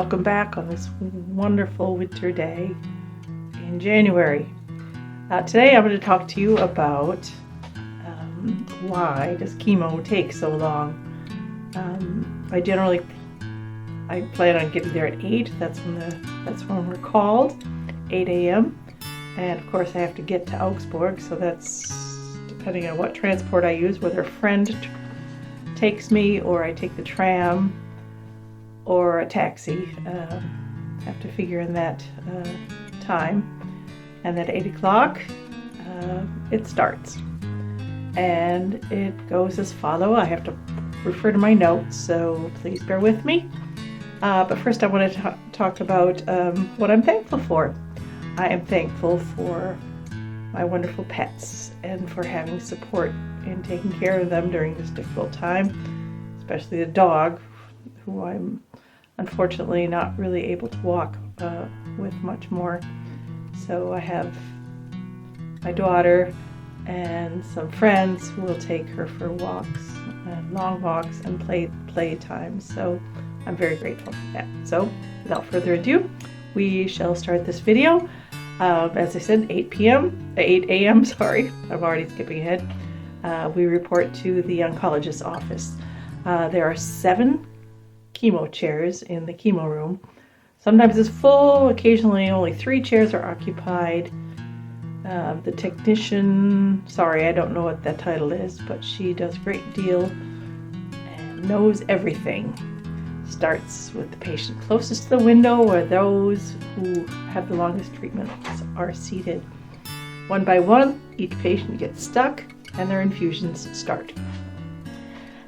welcome back on this wonderful winter day in January. Today I'm going to talk to you about why does chemo take so long. I plan on getting there at 8. That's when we're called, 8 a.m. And of course I have to get to Augsburg, so that's depending on what transport I use, whether a friend takes me or I take the tram or a taxi. Have to figure in that time. And at 8 o'clock it starts. And it goes as follows. I have to refer to my notes, so please bear with me. But first I want to talk about what I'm thankful for. I am thankful for my wonderful pets and for having support in taking care of them during this difficult time, especially the dog, who I'm unfortunately not really able to walk with much more. So I have my daughter and some friends who will take her for walks, long walks and play time. So I'm very grateful for that. So without further ado, we shall start this video. As I said, 8 a.m. Sorry, I'm already skipping ahead. We report to the oncologist's office. There are 7 chemo chairs in the chemo room. Sometimes it's full, occasionally only 3 chairs are occupied. The technician, sorry, I don't know what that title is, but she does a great deal and knows everything. Starts with the patient closest to the window, where those who have the longest treatments are seated. One by one, each patient gets stuck and their infusions start.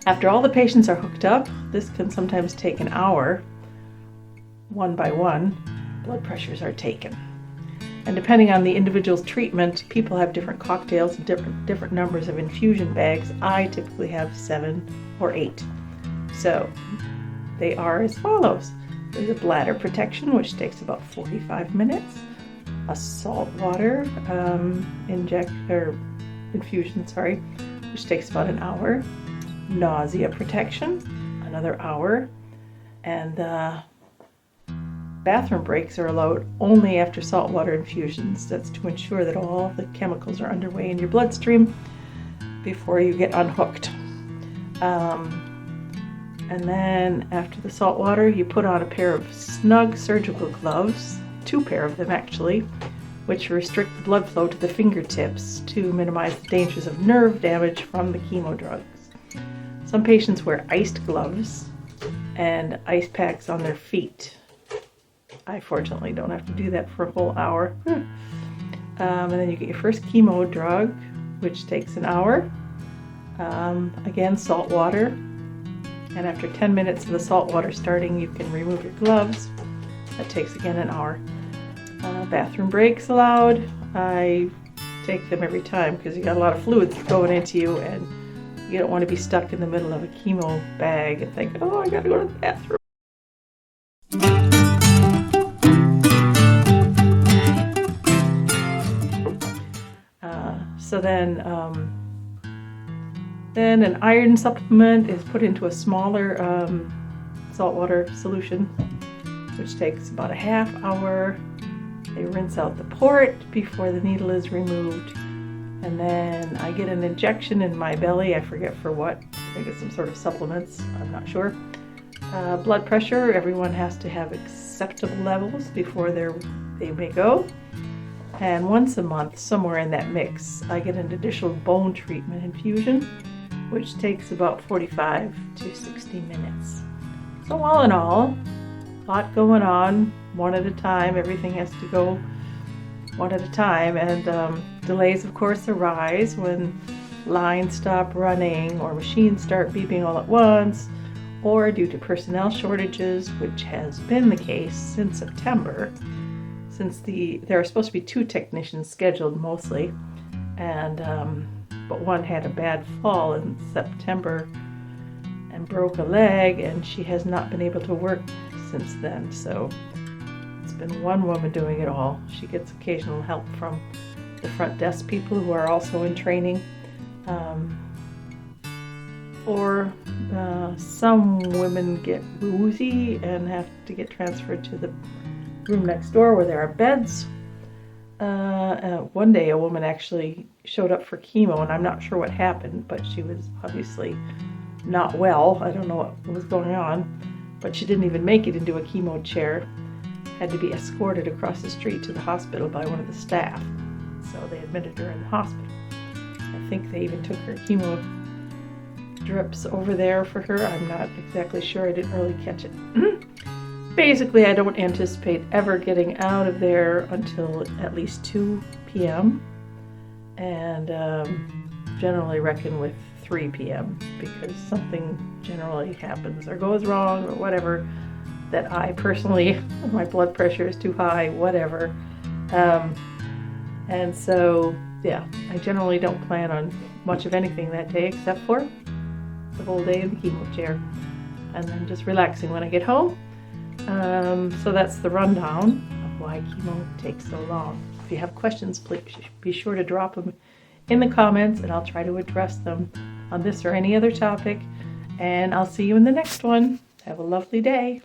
After all the patients are hooked up, this can sometimes take an hour. One by one, blood pressures are taken. And depending on the individual's treatment, people have different cocktails and different numbers of infusion bags. I typically have 7 or 8. So they are as follows. There's a bladder protection, which takes about 45 minutes. A salt water infusion, which takes about an hour. Nausea protection, another hour. And bathroom breaks are allowed only after saltwater infusions. That's to ensure that all the chemicals are underway in your bloodstream before you get unhooked. And then after the salt water, you put on a pair of snug surgical gloves, 2 pair of them actually, which restrict the blood flow to the fingertips to minimize the dangers of nerve damage from the chemo drugs. Some patients wear iced gloves and ice packs on their feet. I fortunately don't have to do that for a whole hour. And then you get your first chemo drug, which takes an hour. Again, salt water. And after 10 minutes of the salt water starting, you can remove your gloves. That takes again an hour. Bathroom breaks allowed. I take them every time because you got a lot of fluids going into you, and you don't want to be stuck in the middle of a chemo bag and think, oh, I gotta go to the bathroom. So then an iron supplement is put into a smaller saltwater solution, which takes about a half hour. They rinse out the port before the needle is removed. And then I get an injection in my belly. I forget for what. I think it's some sort of supplements. I'm not sure. Blood pressure. Everyone has to have acceptable levels before they may go. And once a month, somewhere in that mix, I get an additional bone treatment infusion, which takes about 45 to 60 minutes. So all in all, a lot going on, one at a time. Everything has to go one at a time. And delays, of course, arise when lines stop running or machines start beeping all at once, or due to personnel shortages, which has been the case since September. Since there are supposed to be 2 technicians scheduled mostly, and but one had a bad fall in September and broke a leg, and she has not been able to work since then. So it's been one woman doing it all. She gets occasional help from the front desk people who are also in training, or Some women get woozy and have to get transferred to the room next door where there are beds. One day a woman actually showed up for chemo, and I'm not sure what happened, but she was obviously not well. I don't know what was going on, but she didn't even make it into a chemo chair. Had to be escorted across the street to the hospital by one of the staff. So they admitted her in the hospital. I think they even took her chemo drips over there for her. I'm not exactly sure. I didn't really catch it. Basically, I don't anticipate ever getting out of there until at least 2 p.m. and generally reckon with 3 p.m. because something generally happens or goes wrong or whatever that I personally, my blood pressure is too high, whatever. And so, yeah, I generally don't plan on much of anything that day except for the whole day in the chemo chair and then just relaxing when I get home. So that's the rundown of why chemo takes so long. If you have questions, please be sure to drop them in the comments and I'll try to address them on this or any other topic. And I'll see you in the next one. Have a lovely day.